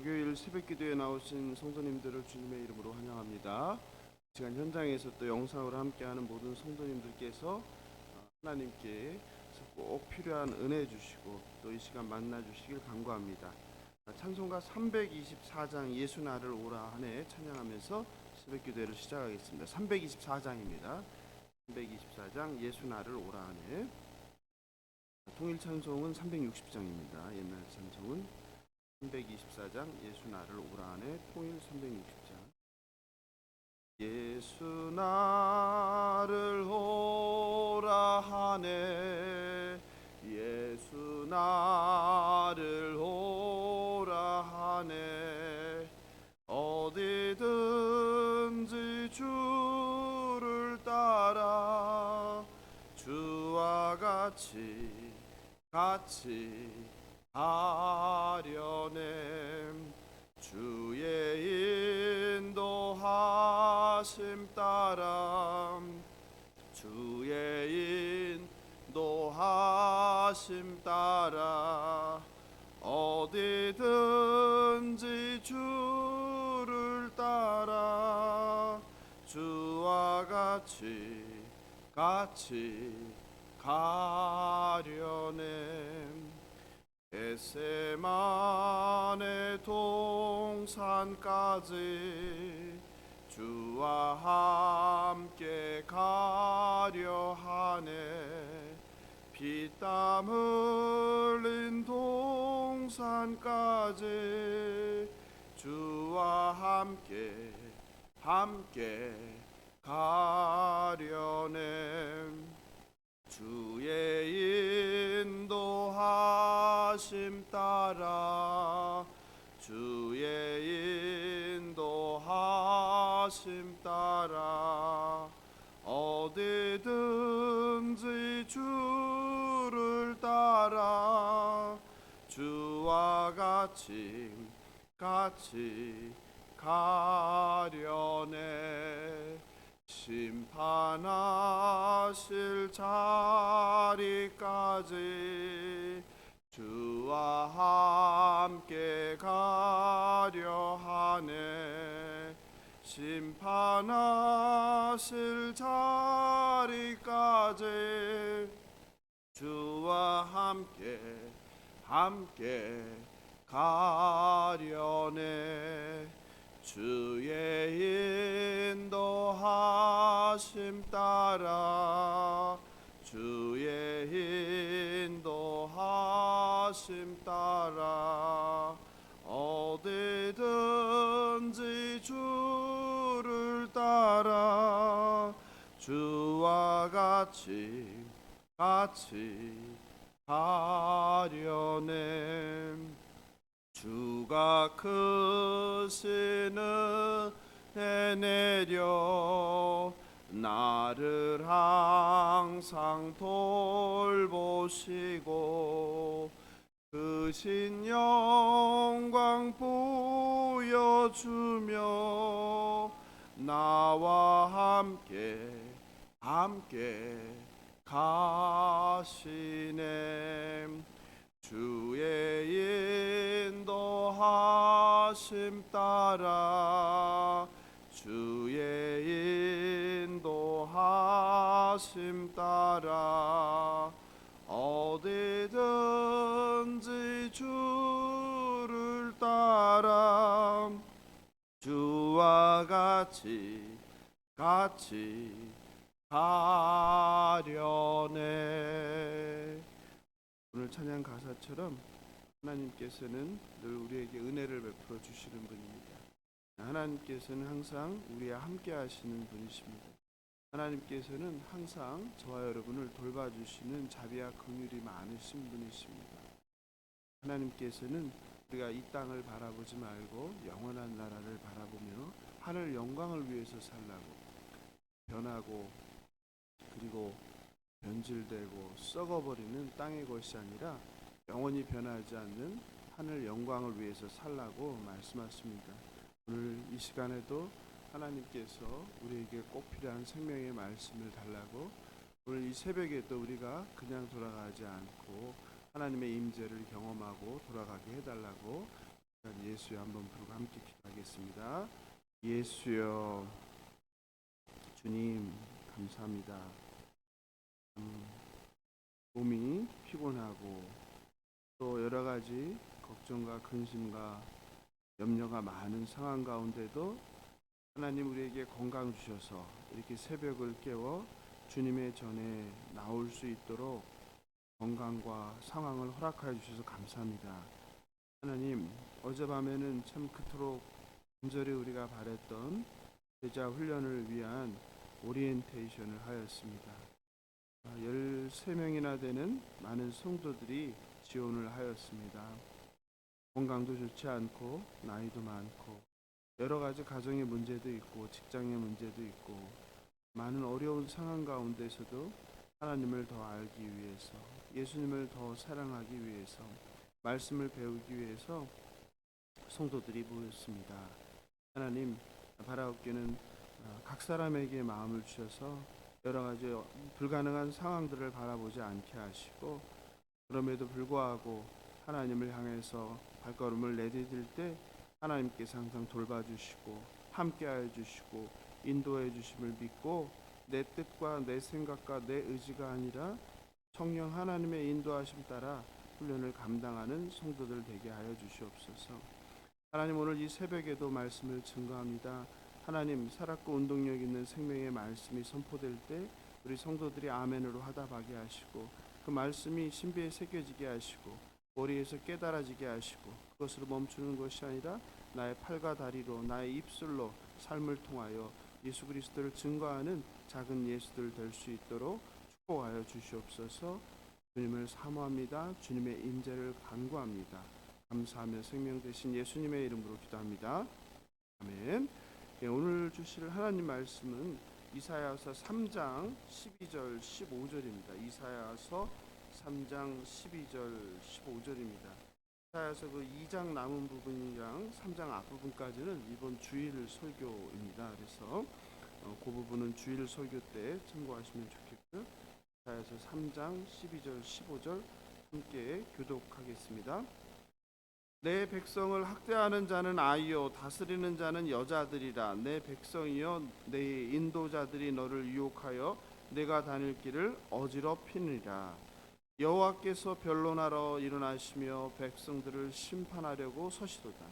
목요일 새벽기도에 나오신 성도님들을 주님의 이름으로 환영합니다. 시간 현장에서 또 영상으로 함께하는 모든 성도님들께서 하나님께 꼭 필요한 은혜 주시고 또 이 시간 만나 주시길 간구합니다. 찬송가 324장 예수 나를 오라 하네 찬양하면서 새벽기도회를 시작하겠습니다. 324장입니다. 324장 예수 나를 오라 하네. 통일 찬송은 360장입니다. 옛날 찬송은 324장 예수 나를 오라 하네. 통일 360장. 예수 나를 오라 하네. 예수 나를 오라 하네. 어디든지 주를 따라 주와 같이 하려네. 주의 인도하심 따라 주의 인도하심 따라 어디든지 주를 따라 주와 같이 가려네. 겟세마네 동산까지 주와 함께 가려 하네. 피땀 흘린 동산까지 주와 함께 가려네. 주의 인도하심 따라 주의 인도하심 따라 어디든지 주를 따라 주와 같이 가려네. 심판하실 자리까지 주와 함께 가려 하네. 심판하실 자리까지 주와 함께 가려네. 주의 인도하심 따라 주의 인도하심 따라 어디든지 주를 따라 주와 같이 가려네. 주가 크신 은혜 내려 나를 항상 돌보시고 크신 영광 보여주며 나와 함께 가시네. 주의 인도하심 따라 주의 인도하심 따라 어디든지 주를 따라 주와 같이 가려네. 오늘 찬양 가사처럼 하나님께서는 늘 우리에게 은혜를 베풀어 주시는 분입니다. 하나님께서는 항상 우리와 함께 하시는 분이십니다. 하나님께서는 항상 저와 여러분을 돌봐주시는 자비와 긍휼이 많으신 분이십니다. 하나님께서는 우리가 이 땅을 바라보지 말고 영원한 나라를 바라보며 하늘 영광을 위해서 살라고 변하고 그리고 변질되고 썩어버리는 땅의 것이 아니라 영원히 변하지 않는 하늘 영광을 위해서 살라고 말씀하십니다. 오늘 이 시간에도 하나님께서 우리에게 꼭 필요한 생명의 말씀을 달라고 오늘 이 새벽에도 우리가 그냥 돌아가지 않고 하나님의 임재를 경험하고 돌아가게 해달라고 예수여 한번 부르고 함께 기도하겠습니다. 예수여, 주님 감사합니다. 몸이 피곤하고 또 여러 가지 걱정과 근심과 염려가 많은 상황 가운데도 하나님 우리에게 건강 주셔서 이렇게 새벽을 깨워 주님의 전에 나올 수 있도록 건강과 상황을 허락하여 주셔서 감사합니다. 하나님, 어젯밤에는 참 그토록 간절히 우리가 바랬던 제자 훈련을 위한 오리엔테이션을 하였습니다. 13명이나 되는 많은 성도들이 지원을 하였습니다. 건강도 좋지 않고 나이도 많고 여러 가지 가정의 문제도 있고 직장의 문제도 있고 많은 어려운 상황 가운데서도 하나님을 더 알기 위해서, 예수님을 더 사랑하기 위해서, 말씀을 배우기 위해서 성도들이 모였습니다. 하나님, 바라옵기는 각 사람에게 마음을 주셔서 여러 가지 불가능한 상황들을 바라보지 않게 하시고, 그럼에도 불구하고 하나님을 향해서 발걸음을 내디딜 때 하나님께서 항상 돌봐주시고 함께하여 주시고 인도해 주심을 믿고, 내 뜻과 내 생각과 내 의지가 아니라 성령 하나님의 인도하심 따라 훈련을 감당하는 성도들 되게 하여 주시옵소서. 하나님, 오늘 이 새벽에도 말씀을 증거합니다. 하나님, 살았고 운동력 있는 생명의 말씀이 선포될 때 우리 성도들이 아멘으로 화답하게 하시고, 그 말씀이 신비에 새겨지게 하시고 머리에서 깨달아지게 하시고, 그것으로 멈추는 것이 아니라 나의 팔과 다리로, 나의 입술로 삶을 통하여 예수 그리스도를 증거하는 작은 예수들 될 수 있도록 축복하여 주시옵소서. 주님을 사모합니다. 주님의 임재를 간구합니다. 감사하며 생명 되신 예수님의 이름으로 기도합니다. 아멘. 오늘 주실 하나님 말씀은 이사야서 3장 12절 15절입니다. 이사야서 3장 12절 15절입니다. 이사야서 그 2장 남은 부분이랑 3장 앞부분까지는 이번 주일 설교입니다. 그래서 그 부분은 주일 설교 때 참고하시면 좋겠고요. 이사야서 3장 12절 15절 함께 교독하겠습니다. 내 백성을 학대하는 자는 아이요 다스리는 자는 여자들이라. 내 백성이여, 내 인도자들이 너를 유혹하여 내가 다닐 길을 어지럽히느니라. 여호와께서 변론하러 일어나시며 백성들을 심판하려고 서시도다.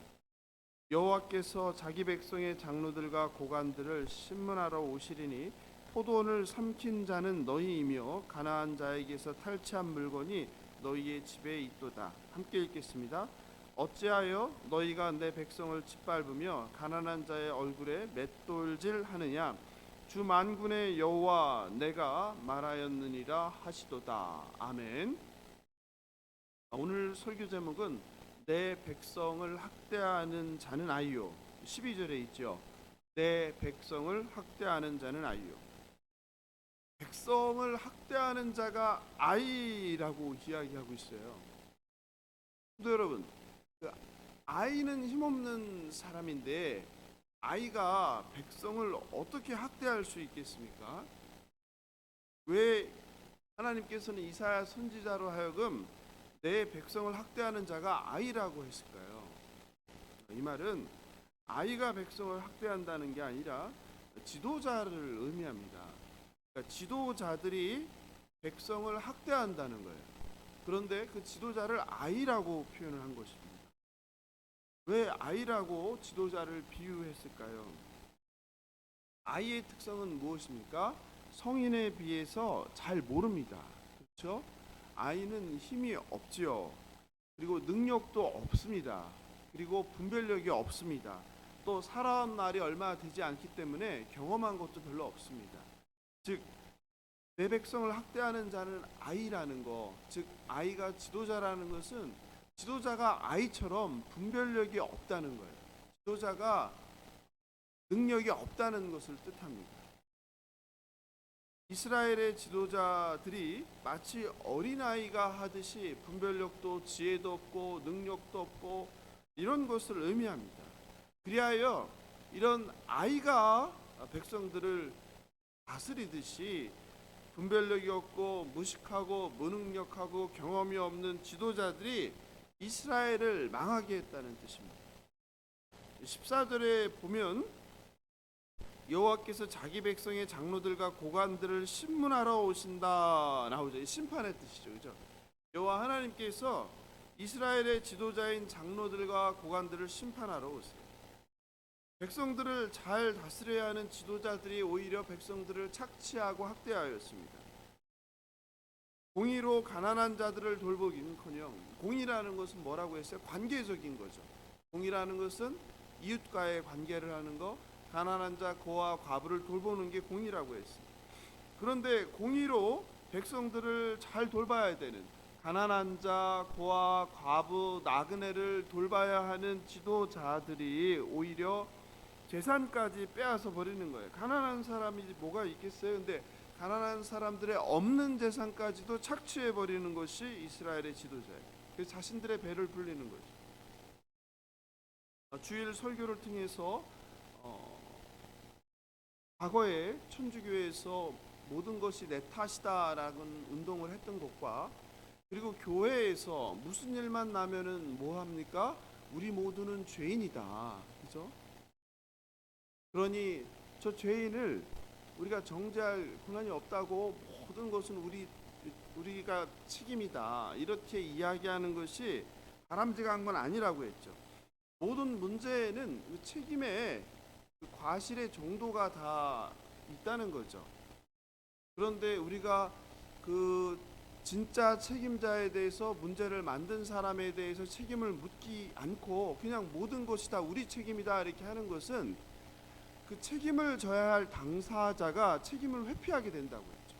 여호와께서 자기 백성의 장로들과 고관들을 심문하러 오시리니 포도원을 삼킨 자는 너희이며 가나안 자에게서 탈취한 물건이 너희의 집에 있도다. 함께 읽겠습니다. 어찌하여 너희가 내 백성을 짓밟으며 가난한 자의 얼굴에 맷돌질하느냐. 주 만군의 여호와 내가 말하였느니라 하시도다. 아멘. 오늘 설교 제목은 내 백성을 학대하는 자는 아이요. 12절에 있죠. 내 백성을 학대하는 자는 아이요. 백성을 학대하는 자가 아이라고 이야기하고 있어요. 또 여러분, 아이는 힘없는 사람인데 아이가 백성을 어떻게 학대할 수 있겠습니까? 왜 하나님께서는 이사야 선지자로 하여금 내 백성을 학대하는 자가 아이라고 했을까요? 이 말은 아이가 백성을 학대한다는 게 아니라 지도자를 의미합니다. 그러니까 지도자들이 백성을 학대한다는 거예요. 그런데 그 지도자를 아이라고 표현을 한 것입니다. 왜 아이라고 지도자를 비유했을까요? 아이의 특성은 무엇입니까? 성인에 비해서 잘 모릅니다. 그렇죠? 아이는 힘이 없지요. 그리고 능력도 없습니다. 그리고 분별력이 없습니다. 또 살아온 날이 얼마 되지 않기 때문에 경험한 것도 별로 없습니다. 즉, 내 백성을 학대하는 자는 아이라는 거, 즉 아이가 지도자라는 것은 지도자가 아이처럼 분별력이 없다는 거예요. 지도자가 능력이 없다는 것을 뜻합니다. 이스라엘의 지도자들이 마치 어린아이가 하듯이 분별력도 지혜도 없고 능력도 없고 이런 것을 의미합니다. 그리하여 이런 아이가 백성들을 다스리듯이 분별력이 없고 무식하고 무능력하고 경험이 없는 지도자들이 이스라엘을 망하게 했다는 뜻입니다. 14절에 보면 여호와께서 자기 백성의 장로들과 고관들을 심문하러 오신다 나오죠. 심판의 뜻이죠. 그죠? 여호와 하나님께서 이스라엘의 지도자인 장로들과 고관들을 심판하러 오세요. 백성들을 잘 다스려야 하는 지도자들이 오히려 백성들을 착취하고 학대하였습니다. 공의로 가난한 자들을 돌보기는커녕, 공의라는 것은 뭐라고 했어요? 관계적인 거죠. 공의라는 것은 이웃과의 관계를 하는 거, 가난한 자, 고아, 과부를 돌보는 게 공의라고 했어요. 그런데 공의로 백성들을 잘 돌봐야 되는, 가난한 자, 고아, 과부, 나그네를 돌봐야 하는 지도자들이 오히려 재산까지 빼앗아 버리는 거예요. 가난한 사람이 뭐가 있겠어요? 근데 가난한 사람들의 없는 재산까지도 착취해 버리는 것이 이스라엘의 지도자예요. 그래서 자신들의 배를 불리는 거죠. 주일 설교를 통해서 과거에 천주교에서 모든 것이 내 탓이다라는 운동을 했던 것과, 그리고 교회에서 무슨 일만 나면은 뭐 합니까? 우리 모두는 죄인이다. 그죠? 그러니 저 죄인을 우리가 정죄할 권한이 없다고, 모든 것은 우리가 책임이다, 이렇게 이야기하는 것이 바람직한 건 아니라고 했죠. 모든 문제는 그 책임의 그 과실의 정도가 다 있다는 거죠. 그런데 우리가 그 진짜 책임자에 대해서, 문제를 만든 사람에 대해서 책임을 묻지 않고 그냥 모든 것이 다 우리 책임이다 이렇게 하는 것은 그 책임을 져야 할 당사자가 책임을 회피하게 된다고 했죠.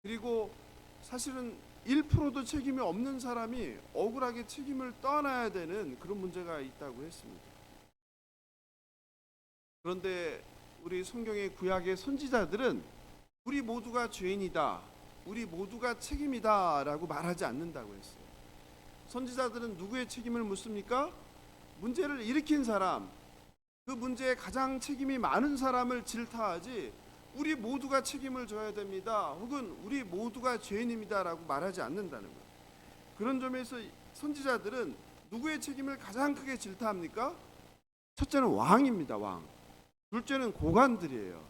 그리고 사실은 1%도 책임이 없는 사람이 억울하게 책임을 떠나야 되는 그런 문제가 있다고 했습니다. 그런데 우리 성경의 구약의 선지자들은 우리 모두가 죄인이다, 우리 모두가 책임이다 라고 말하지 않는다고 했어요. 선지자들은 누구의 책임을 묻습니까? 문제를 일으킨 사람, 그 문제에 가장 책임이 많은 사람을 질타하지 우리 모두가 책임을 져야 됩니다, 혹은 우리 모두가 죄인입니다 라고 말하지 않는다는 거예요. 그런 점에서 선지자들은 누구의 책임을 가장 크게 질타합니까? 첫째는 왕입니다. 왕. 둘째는 고관들이에요.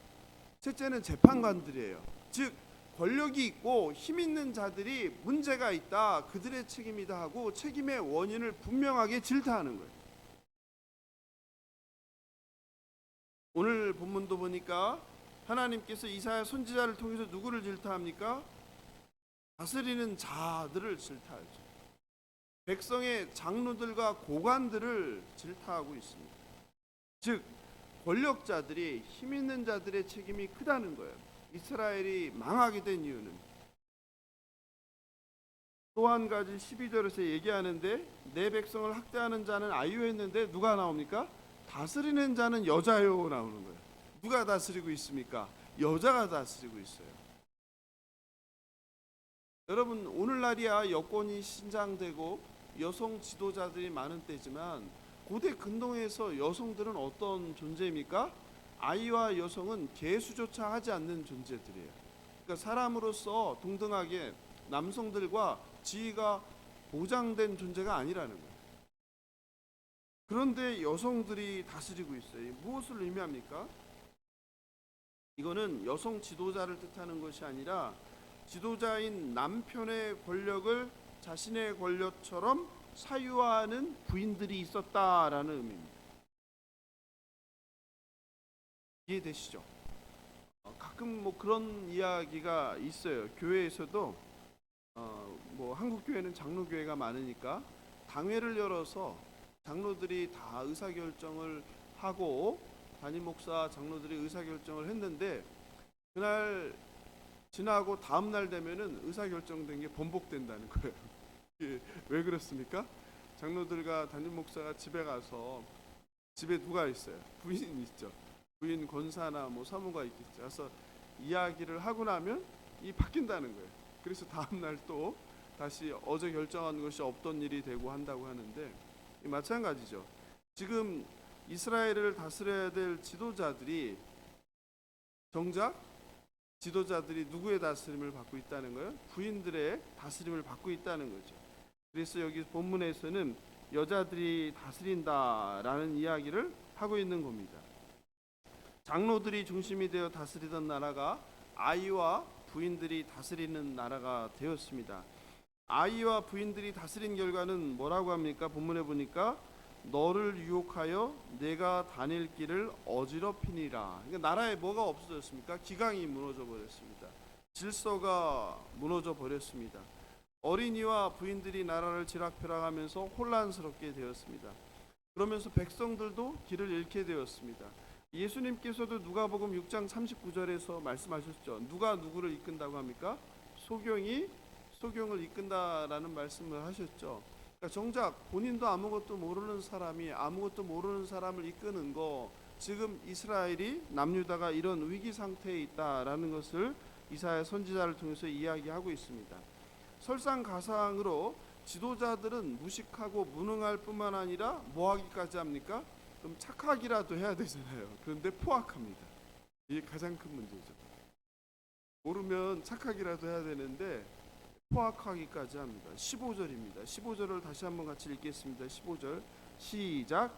셋째는 재판관들이에요. 즉 권력이 있고 힘 있는 자들이 문제가 있다, 그들의 책임이다 하고 책임의 원인을 분명하게 질타하는 거예요. 오늘 본문도 보니까 하나님께서 이사야 선지자를 통해서 누구를 질타합니까? 다스리는 자들을 질타하죠. 백성의 장로들과 고관들을 질타하고 있습니다. 즉 권력자들이, 힘 있는 자들의 책임이 크다는 거예요. 이스라엘이 망하게 된 이유는 또 한 가지 12절에서 얘기하는데, 내 백성을 학대하는 자는 아유했는데 누가 나옵니까? 다스리는 자는 여자요 나오는 거예요. 누가 다스리고 있습니까? 여자가 다스리고 있어요. 여러분, 오늘날이야 여권이 신장되고 여성 지도자들이 많은 때지만 고대 근동에서 여성들은 어떤 존재입니까? 아이와 여성은 계수조차 하지 않는 존재들이에요. 그러니까 사람으로서 동등하게 남성들과 지위가 보장된 존재가 아니라는 거예요. 그런데 여성들이 다스리고 있어요. 무엇을 의미합니까? 이거는 여성 지도자를 뜻하는 것이 아니라 지도자인 남편의 권력을 자신의 권력처럼 사유화하는 부인들이 있었다라는 의미입니다. 이해되시죠? 가끔 뭐 그런 이야기가 있어요. 교회에서도 뭐 한국 교회는 장로교회가 많으니까 당회를 열어서 장로들이 다 의사결정을 하고, 담임 목사 장로들이 의사결정을 했는데 그날 지나고 다음 날 되면은 의사결정된 게 번복된다는 거예요. 왜 그렇습니까? 장로들과 담임 목사가 집에 가서, 집에 누가 있어요? 부인 있죠. 부인 권사나 뭐 사모가 있겠죠. 그래서 이야기를 하고 나면 이 바뀐다는 거예요. 그래서 다음 날 또 다시 어제 결정한 것이 없던 일이 되고 한다고 하는데, 마찬가지죠. 지금 이스라엘을 다스려야 될 지도자들이, 정작 지도자들이 누구의 다스림을 받고 있다는 거예요? 부인들의 다스림을 받고 있다는 거죠. 그래서 여기 본문에서는 여자들이 다스린다라는 이야기를 하고 있는 겁니다. 장로들이 중심이 되어 다스리던 나라가 아이와 부인들이 다스리는 나라가 되었습니다. 아이와 부인들이 다스린 결과는 뭐라고 합니까? 본문에 보니까 너를 유혹하여 내가 다닐 길을 어지럽히니라. 그러니까 나라에 뭐가 없어졌습니까? 기강이 무너져 버렸습니다. 질서가 무너져 버렸습니다. 어린이와 부인들이 나라를 지락펴락하면서 혼란스럽게 되었습니다. 그러면서 백성들도 길을 잃게 되었습니다. 예수님께서도 누가복음 6장 39절에서 말씀하셨죠. 누가 누구를 이끈다고 합니까? 소경이 소경을 이끈다라는 말씀을 하셨죠. 그러니까 정작 본인도 아무것도 모르는 사람이 아무것도 모르는 사람을 이끄는 거, 지금 이스라엘이 남유다가 이런 위기 상태에 있다라는 것을 이사야 선지자를 통해서 이야기하고 있습니다. 설상가상으로 지도자들은 무식하고 무능할 뿐만 아니라 뭐 하기까지 합니까? 그럼 착하기라도 해야 되잖아요. 그런데 포악합니다. 이게 가장 큰 문제죠. 모르면 착하기라도 해야 되는데 포악하기까지 합니다. 15절입니다. 15절을 다시 한번 같이 읽겠습니다. 15절 시작.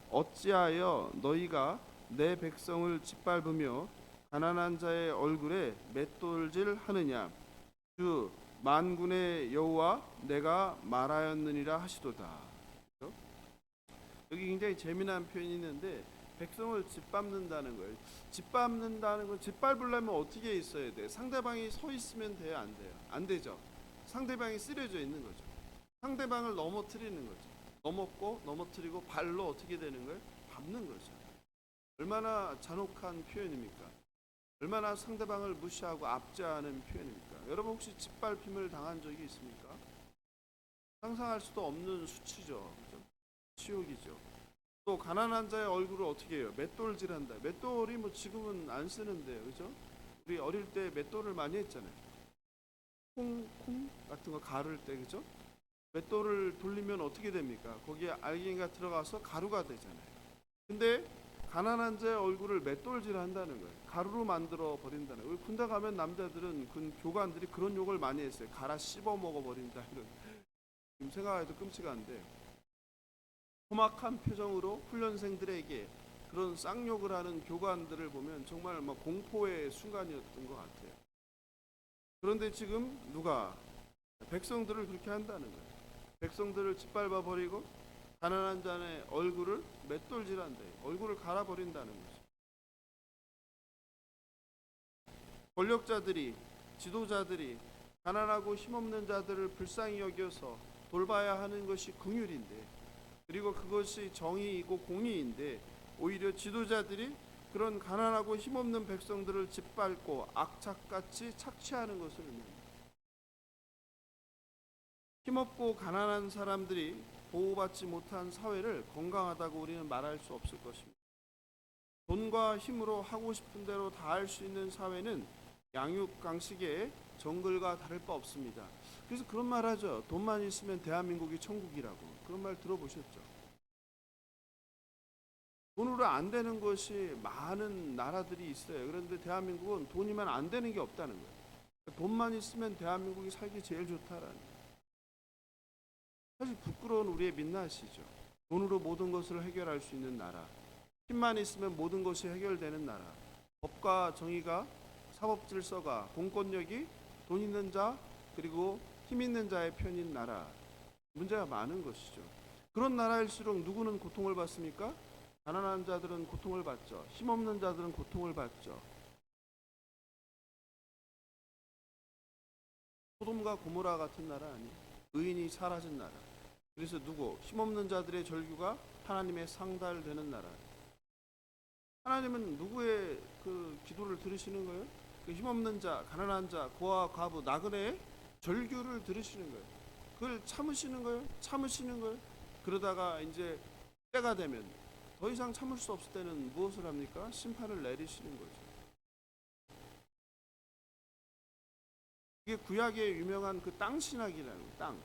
어찌하여 너희가 내 백성을 짓밟으며 가난한 자의 얼굴에 맷돌질 하느냐. 주 만군의 여호와 내가 말하였느니라 하시도다. 여기 굉장히 재미난 표현이 있는데 백성을 짓밟는다는 거예요. 짓밟는다는 건 짓밟으려면 어떻게 있어야 돼? 상대방이 서 있으면 돼요, 안 돼요? 안 되죠. 상대방이 쓰러져 있는 거죠. 상대방을 넘어뜨리는 거죠. 넘어뜨리고 발로 어떻게 되는 거예요? 밟는 거죠. 얼마나 잔혹한 표현입니까? 얼마나 상대방을 무시하고 압제하는 표현입니까? 여러분 혹시 짓밟힘을 당한 적이 있습니까? 상상할 수도 없는 수치죠. 그렇죠? 치욕이죠. 또 가난한 자의 얼굴을 어떻게 해요? 맷돌질한다. 맷돌이 뭐 지금은 안 쓰는데요, 그죠? 우리 어릴 때 맷돌을 많이 했잖아요. 콩 같은 거 가를 때, 그죠? 맷돌을 돌리면 어떻게 됩니까? 거기에 알갱이가 들어가서 가루가 되잖아요. 근데 가난한 자의 얼굴을 맷돌질한다는 거예요. 가루로 만들어 버린다는 거예요. 군대 가면 남자들은 교관들이 그런 욕을 많이 했어요. 갈아 씹어 먹어 버린다 이런. 지금 생각해도 끔찍한데. 험악한 표정으로 훈련생들에게 그런 쌍욕을 하는 교관들을 보면 정말 막 공포의 순간이었던 것 같아요. 그런데 지금 누가 백성들을 그렇게 한다는 거예요. 백성들을 짓밟아 버리고 가난한 자의 얼굴을 맷돌질한대. 얼굴을 갈아버린다는 거죠. 권력자들이, 지도자들이 가난하고 힘없는 자들을 불쌍히 여겨서 돌봐야 하는 것이 긍휼인데, 그리고 그것이 정의이고 공의인데, 오히려 지도자들이 그런 가난하고 힘없는 백성들을 짓밟고 악착같이 착취하는 것을 의미합니다. 힘없고 가난한 사람들이 보호받지 못한 사회를 건강하다고 우리는 말할 수 없을 것입니다. 돈과 힘으로 하고 싶은 대로 다 할 수 있는 사회는 양육강식의 정글과 다를 바 없습니다. 그래서 그런 말 하죠. 돈만 있으면 대한민국이 천국이라고. 그런 말 들어보셨죠? 돈으로 안 되는 것이 많은 나라들이 있어요. 그런데 대한민국은 돈이면 안 되는 게 없다는 거예요. 돈만 있으면 대한민국이 살기 제일 좋다라는 거예요. 사실 부끄러운 우리의 민낯이죠. 돈으로 모든 것을 해결할 수 있는 나라, 힘만 있으면 모든 것이 해결되는 나라, 법과 정의가, 사법 질서가, 공권력이 돈 있는 자 그리고 힘 있는 자의 편인 나라. 문제가 많은 것이죠. 그런 나라일수록 누구는 고통을 받습니까? 가난한 자들은 고통을 받죠. 힘없는 자들은 고통을 받죠. 소돔과 고모라 같은 나라 아니에요. 의인이 사라진 나라. 그래서 누구? 힘없는 자들의 절규가 하나님의 상달되는 나라. 하나님은 누구의 그 기도를 들으시는 거예요? 그 힘없는 자, 가난한 자, 고아, 과부, 나그네의 절규를 들으시는 거예요. 그걸 참으시는 거예요. 참으시는 거예요. 그러다가 이제 때가 되면 더 이상 참을 수 없을 때는 무엇을 합니까? 심판을 내리시는 거죠. 이게 구약의 유명한 그 땅 신학이라는 땅.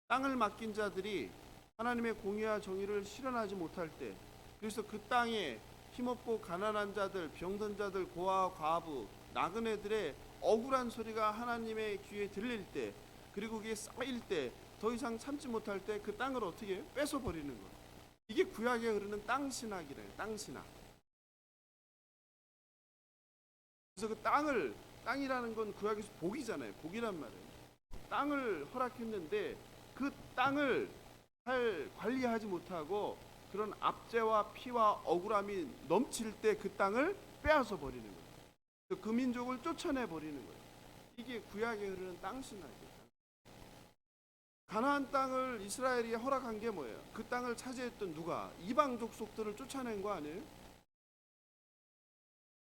땅을 맡긴 자들이 하나님의 공의와 정의를 실현하지 못할 때, 그래서 그 땅에 힘없고 가난한 자들, 병든 자들, 고아, 과부, 나그네들의 억울한 소리가 하나님의 귀에 들릴 때, 그리고 그게 쌓일 때 더 이상 참지 못할 때 그 땅을 어떻게 해요? 뺏어 버리는 거예요. 이게 구약에 흐르는 땅 신학이래요. 땅 신학. 그래서 그 땅이라는 건 구약에서 복이잖아요. 복이란 말이에요. 땅을 허락했는데 그 땅을 잘 관리하지 못하고 그런 압제와 피와 억울함이 넘칠 때 그 땅을 빼앗아 버리는 거예요. 그 민족을 쫓아내 버리는 거예요. 이게 구약에 흐르는 땅 신학이에요. 가나안 땅을 이스라엘이 허락한 게 뭐예요? 그 땅을 차지했던 누가? 이방 족속들을 쫓아낸 거 아니에요?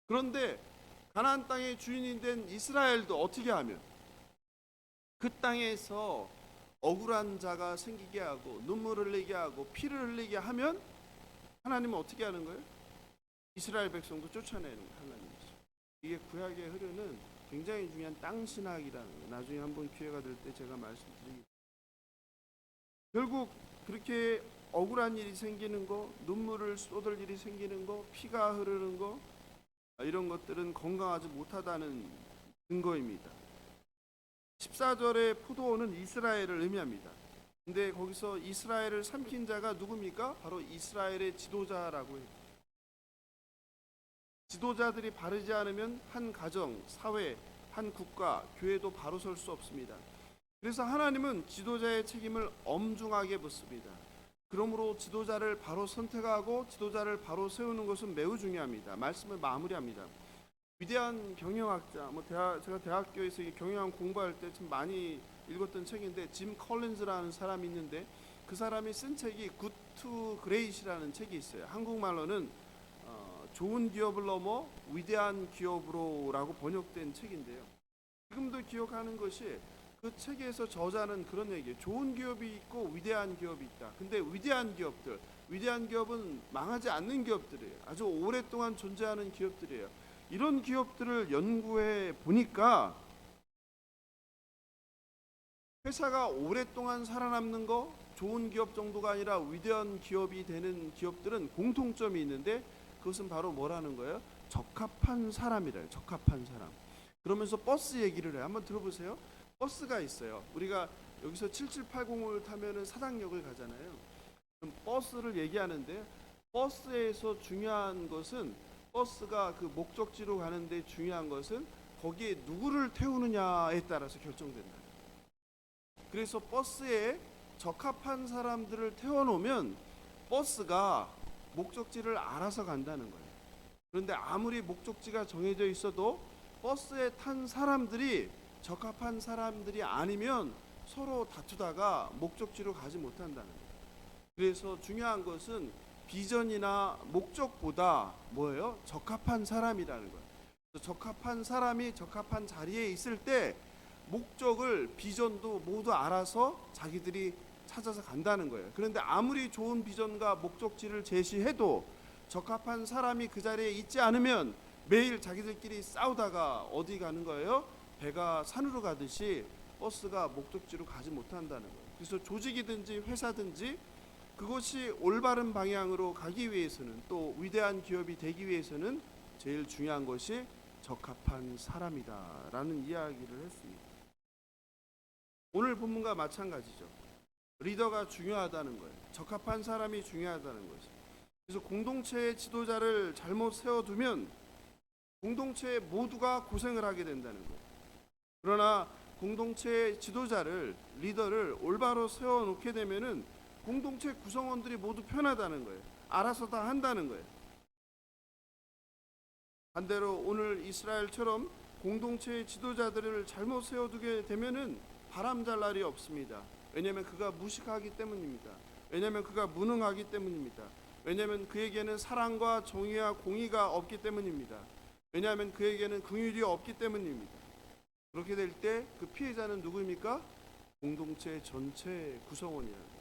그런데 가나안 땅의 주인이 된 이스라엘도 어떻게 하면 그 땅에서 억울한 자가 생기게 하고 눈물을 흘리게 하고 피를 흘리게 하면 하나님은 어떻게 하는 거예요? 이스라엘 백성도 쫓아내는 하나님이죠. 이게 구약에 흐르는 굉장히 중요한 땅 신학이라는 거예요. 나중에 한번 기회가 될 때 제가 말씀드리겠습니다. 결국 그렇게 억울한 일이 생기는 거, 눈물을 쏟을 일이 생기는 거, 피가 흐르는 거, 이런 것들은 건강하지 못하다는 증거입니다. 14절의 포도원은 이스라엘을 의미합니다. 근데 거기서 이스라엘을 삼킨 자가 누굽니까? 바로 이스라엘의 지도자라고 해요. 지도자들이 바르지 않으면 한 가정, 사회, 한 국가, 교회도 바로 설 수 없습니다. 그래서 하나님은 지도자의 책임을 엄중하게 묻습니다. 그러므로 지도자를 바로 선택하고 지도자를 바로 세우는 것은 매우 중요합니다. 말씀을 마무리합니다. 위대한 경영학자, 제가 대학교에서 경영학 공부할 때 참 많이 읽었던 책인데 짐 컬린즈라는 사람이 있는데 그 사람이 쓴 책이 굿 투 그레이트라는 책이 있어요. 한국말로는 좋은 기업을 넘어 위대한 기업으로라고 번역된 책인데요. 지금도 기억하는 것이 그 책에서 저자는 그런 얘기예요. 좋은 기업이 있고 위대한 기업이 있다. 근데 위대한 기업은 망하지 않는 기업들이에요. 아주 오랫동안 존재하는 기업들이에요. 이런 기업들을 연구해 보니까 회사가 오랫동안 살아남는 거 좋은 기업 정도가 아니라 위대한 기업이 되는 기업들은 공통점이 있는데 그것은 바로 뭐라는 거예요? 적합한 사람이래요. 적합한 사람. 그러면서 버스 얘기를 해요. 한번 들어보세요. 버스가 있어요. 우리가 여기서 7780을 타면은 사당역을 가잖아요. 그럼 버스를 얘기하는데 버스에서 중요한 것은 버스가 그 목적지로 가는데 중요한 것은 거기에 누구를 태우느냐에 따라서 결정된다. 그래서 버스에 적합한 사람들을 태워놓으면 버스가 목적지를 알아서 간다는 거예요. 그런데 아무리 목적지가 정해져 있어도 버스에 탄 사람들이 적합한 사람들이 아니면 서로 다투다가 목적지로 가지 못한다는 거예요. 그래서 중요한 것은 비전이나 목적보다 뭐예요? 적합한 사람이라는 거예요. 적합한 사람이 적합한 자리에 있을 때 목적을 비전도 모두 알아서 자기들이 찾아서 간다는 거예요. 그런데 아무리 좋은 비전과 목적지를 제시해도 적합한 사람이 그 자리에 있지 않으면 매일 자기들끼리 싸우다가 어디 가는 거예요? 배가 산으로 가듯이 버스가 목적지로 가지 못한다는 거예요. 그래서 조직이든지 회사든지 그것이 올바른 방향으로 가기 위해서는 또 위대한 기업이 되기 위해서는 제일 중요한 것이 적합한 사람이다라는 이야기를 했습니다. 오늘 본문과 마찬가지죠. 리더가 중요하다는 거예요. 적합한 사람이 중요하다는 거죠. 그래서 공동체의 지도자를 잘못 세워두면 공동체 모두가 고생을 하게 된다는 거예요. 그러나 공동체의 지도자를 리더를 올바로 세워놓게 되면은 공동체 구성원들이 모두 편하다는 거예요. 알아서 다 한다는 거예요. 반대로 오늘 이스라엘처럼 공동체의 지도자들을 잘못 세워두게 되면은 바람잘 날이 없습니다. 왜냐하면 그가 무식하기 때문입니다. 왜냐하면 그가 무능하기 때문입니다. 왜냐하면 그에게는 사랑과 정의와 공의가 없기 때문입니다. 왜냐하면 그에게는 긍휼이 없기 때문입니다. 그렇게 될 때 그 피해자는 누구입니까? 공동체 전체 구성원이라는 거예요.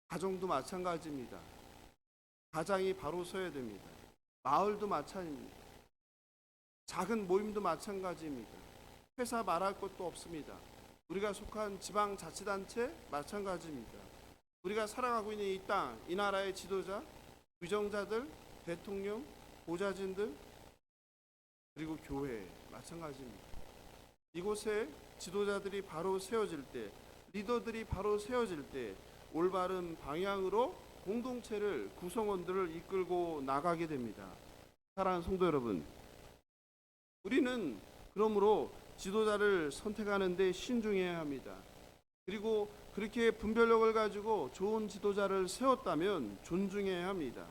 가정도 마찬가지입니다. 가장이 바로 서야 됩니다. 마을도 마찬가지입니다. 작은 모임도 마찬가지입니다. 회사 말할 것도 없습니다. 우리가 속한 지방자치단체 마찬가지입니다. 우리가 살아가고 있는 이 땅, 이 나라의 지도자, 위정자들, 대통령, 보좌진들, 그리고 교회 마찬가지입니다. 이곳에 지도자들이 바로 세워질 때 리더들이 바로 세워질 때 올바른 방향으로 공동체를 구성원들을 이끌고 나가게 됩니다. 사랑하는 성도 여러분, 우리는 그러므로 지도자를 선택하는 데 신중해야 합니다. 그리고 그렇게 분별력을 가지고 좋은 지도자를 세웠다면 존중해야 합니다.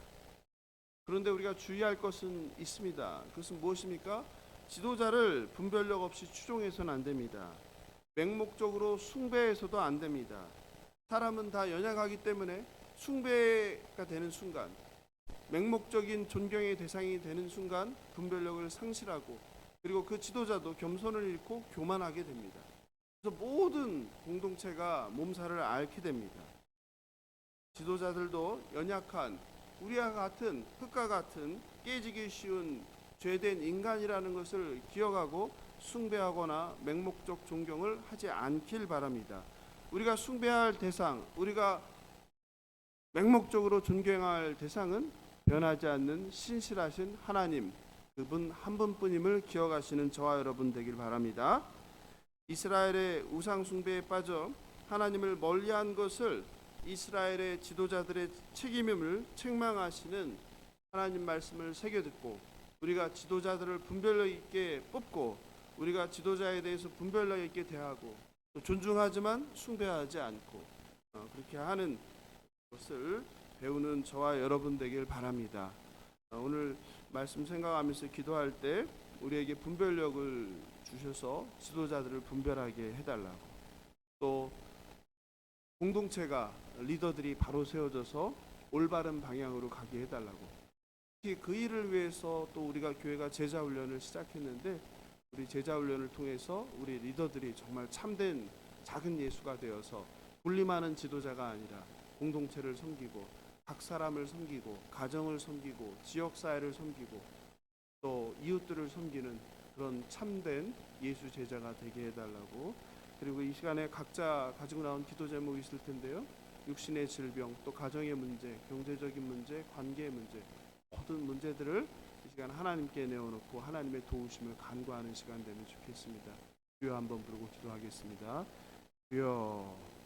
그런데 우리가 주의할 것은 있습니다. 그것은 무엇입니까? 지도자를 분별력 없이 추종해서는 안 됩니다. 맹목적으로 숭배해서도 안 됩니다. 사람은 다 연약하기 때문에 숭배가 되는 순간, 맹목적인 존경의 대상이 되는 순간 분별력을 상실하고, 그리고 그 지도자도 겸손을 잃고 교만하게 됩니다. 그래서 모든 공동체가 몸살을 앓게 됩니다. 지도자들도 연약한 우리와 같은 흙과 같은 깨지기 쉬운 죄된 인간이라는 것을 기억하고 숭배하거나 맹목적 존경을 하지 않길 바랍니다. 우리가 숭배할 대상, 우리가 맹목적으로 존경할 대상은 변하지 않는 신실하신 하나님, 그분 한 분뿐임을 기억하시는 저와 여러분 되길 바랍니다. 이스라엘의 우상 숭배에 빠져 하나님을 멀리한 것을 이스라엘의 지도자들의 책임임을 책망하시는 하나님 말씀을 새겨 듣고, 우리가 지도자들을 분별력 있게 뽑고, 우리가 지도자에 대해서 분별력 있게 대하고, 또 존중하지만 숭배하지 않고 그렇게 하는 것을 배우는 저와 여러분 되길 바랍니다. 오늘 말씀 생각하면서 기도할 때 우리에게 분별력을 주셔서 지도자들을 분별하게 해달라고, 또 공동체가 리더들이 바로 세워져서 올바른 방향으로 가게 해달라고, 특히 그 일을 위해서 또 우리가 교회가 제자훈련을 시작했는데, 우리 제자훈련을 통해서 우리 리더들이 정말 참된 작은 예수가 되어서 군림하는 지도자가 아니라 공동체를 섬기고 각 사람을 섬기고 가정을 섬기고 지역사회를 섬기고 또 이웃들을 섬기는 그런 참된 예수 제자가 되게 해달라고. 그리고 이 시간에 각자 가지고 나온 기도 제목이 있을 텐데요. 육신의 질병, 또 가정의 문제, 경제적인 문제, 관계의 문제, 모든 문제들을 이 시간 하나님께 내어놓고 하나님의 도우심을 간구하는 시간 되면 좋겠습니다. 주여 한번 부르고 기도하겠습니다. 주여.